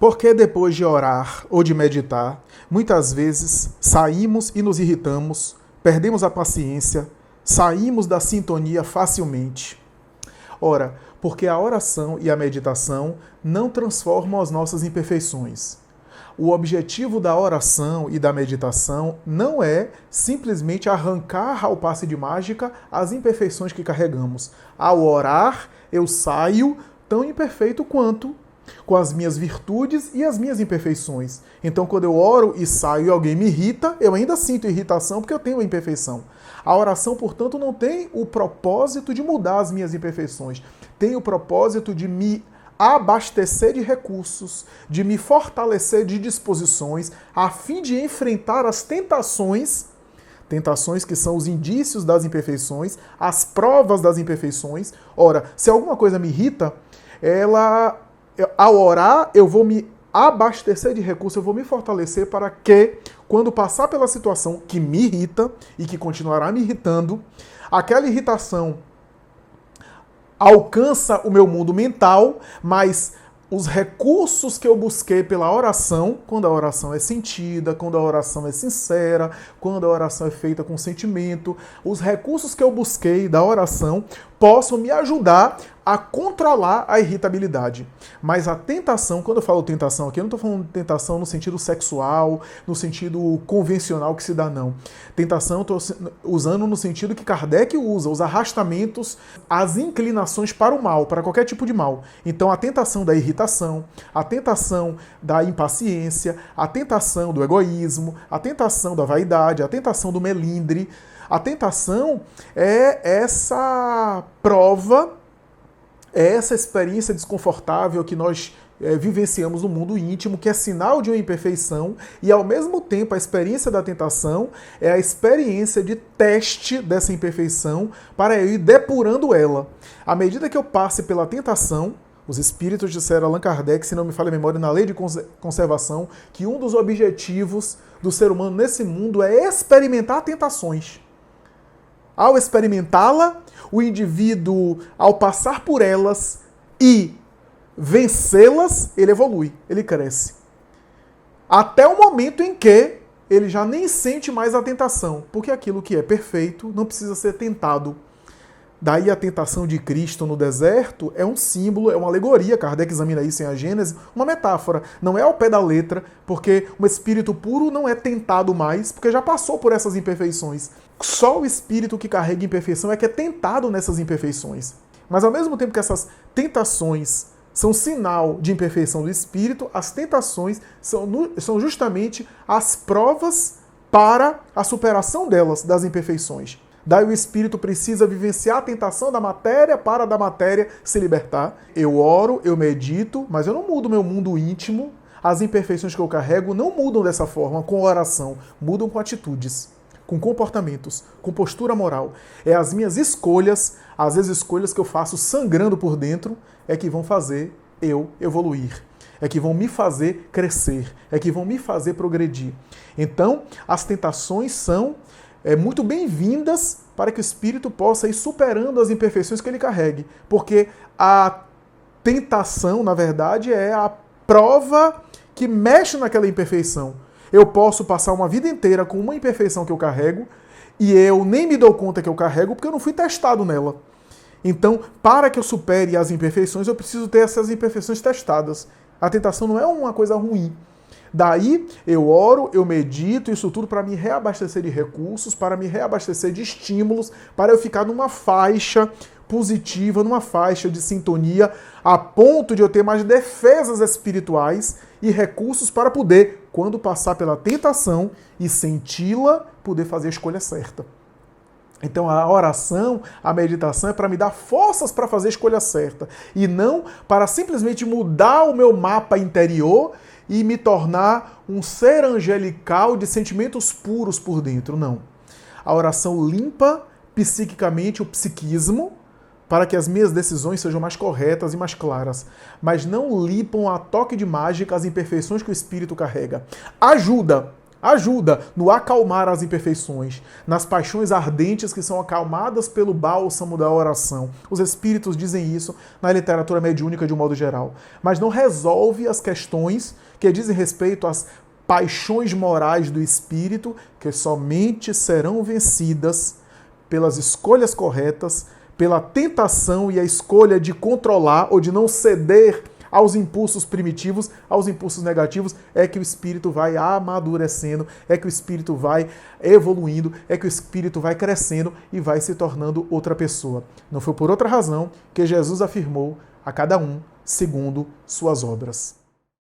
Porque depois de orar ou de meditar, muitas vezes saímos e nos irritamos, perdemos a paciência, saímos da sintonia facilmente. Ora, porque a oração e a meditação não transformam as nossas imperfeições. O objetivo da oração e da meditação não é simplesmente arrancar ao passe de mágica as imperfeições que carregamos. Ao orar, eu saio tão imperfeito quanto, com as minhas virtudes e as minhas imperfeições. Então, quando eu oro e saio e alguém me irrita, eu ainda sinto irritação porque eu tenho uma imperfeição. A oração, portanto, não tem o propósito de mudar as minhas imperfeições. Tem o propósito de me abastecer de recursos, de me fortalecer de disposições, a fim de enfrentar as tentações que são os indícios das imperfeições, as provas das imperfeições. Ora, se alguma coisa me irrita, ao orar, eu vou me abastecer de recursos, eu vou me fortalecer para que, quando passar pela situação que me irrita e que continuará me irritando, aquela irritação alcança o meu mundo mental, mas os recursos que eu busquei pela oração, quando a oração é sentida, quando a oração é sincera, quando a oração é feita com sentimento, os recursos que eu busquei da oração possam me ajudar a controlar a irritabilidade. Mas a tentação, quando eu falo tentação aqui, eu não estou falando de tentação no sentido sexual, no sentido convencional que se dá, não. Tentação eu estou usando no sentido que Kardec usa, os arrastamentos, as inclinações para o mal, para qualquer tipo de mal. Então a tentação da irritação, a tentação da impaciência, a tentação do egoísmo, a tentação da vaidade, a tentação do melindre. A tentação é essa prova, é essa experiência desconfortável que nós vivenciamos no mundo íntimo, que é sinal de uma imperfeição, e ao mesmo tempo a experiência da tentação é a experiência de teste dessa imperfeição para eu ir depurando ela. À medida que eu passe pela tentação, os espíritos disseram a Allan Kardec, se não me falha a memória, na lei de conservação, que um dos objetivos do ser humano nesse mundo é experimentar tentações. Ao experimentá-la, o indivíduo, ao passar por elas e vencê-las, ele evolui, ele cresce. Até o momento em que ele já nem sente mais a tentação, porque aquilo que é perfeito não precisa ser tentado. Daí a tentação de Cristo no deserto é um símbolo, é uma alegoria, Kardec examina isso em A Gênese, uma metáfora. Não é ao pé da letra, porque um espírito puro não é tentado mais, porque já passou por essas imperfeições. Só o espírito que carrega imperfeição é que é tentado nessas imperfeições. Mas ao mesmo tempo que essas tentações são sinal de imperfeição do espírito, as tentações são justamente as provas para a superação delas, das imperfeições. Daí o espírito precisa vivenciar a tentação da matéria para da matéria se libertar. Eu oro, eu medito, mas eu não mudo meu mundo íntimo. As imperfeições que eu carrego não mudam dessa forma com oração, mudam com atitudes, com comportamentos, com postura moral. É as minhas escolhas, às vezes escolhas que eu faço sangrando por dentro, é que vão fazer eu evoluir. É que vão me fazer crescer, é que vão me fazer progredir. Então, as tentações são muito bem-vindas para que o espírito possa ir superando as imperfeições que ele carregue. Porque a tentação, na verdade, é a prova que mexe naquela imperfeição. Eu posso passar uma vida inteira com uma imperfeição que eu carrego e eu nem me dou conta que eu carrego porque eu não fui testado nela. Então, para que eu supere as imperfeições, eu preciso ter essas imperfeições testadas. A tentação não é uma coisa ruim. Daí eu oro, eu medito, isso tudo para me reabastecer de recursos, para me reabastecer de estímulos, para eu ficar numa faixa positiva, numa faixa de sintonia, a ponto de eu ter mais defesas espirituais e recursos para poder, quando passar pela tentação e senti-la, poder fazer a escolha certa. Então a oração, a meditação é para me dar forças para fazer a escolha certa e não para simplesmente mudar o meu mapa interior e me tornar um ser angelical de sentimentos puros por dentro. Não. A oração limpa psiquicamente o psiquismo para que as minhas decisões sejam mais corretas e mais claras, mas não limpam a toque de mágica as imperfeições que o espírito carrega. Ajuda ajuda no acalmar as imperfeições, nas paixões ardentes que são acalmadas pelo bálsamo da oração. Os espíritos dizem isso na literatura mediúnica de um modo geral. Mas não resolve as questões que dizem respeito às paixões morais do espírito, que somente serão vencidas pelas escolhas corretas, pela tentação e a escolha de controlar ou de não ceder aos impulsos primitivos, aos impulsos negativos, é que o espírito vai amadurecendo, é que o espírito vai evoluindo, é que o espírito vai crescendo e vai se tornando outra pessoa. Não foi por outra razão que Jesus afirmou a cada um segundo suas obras.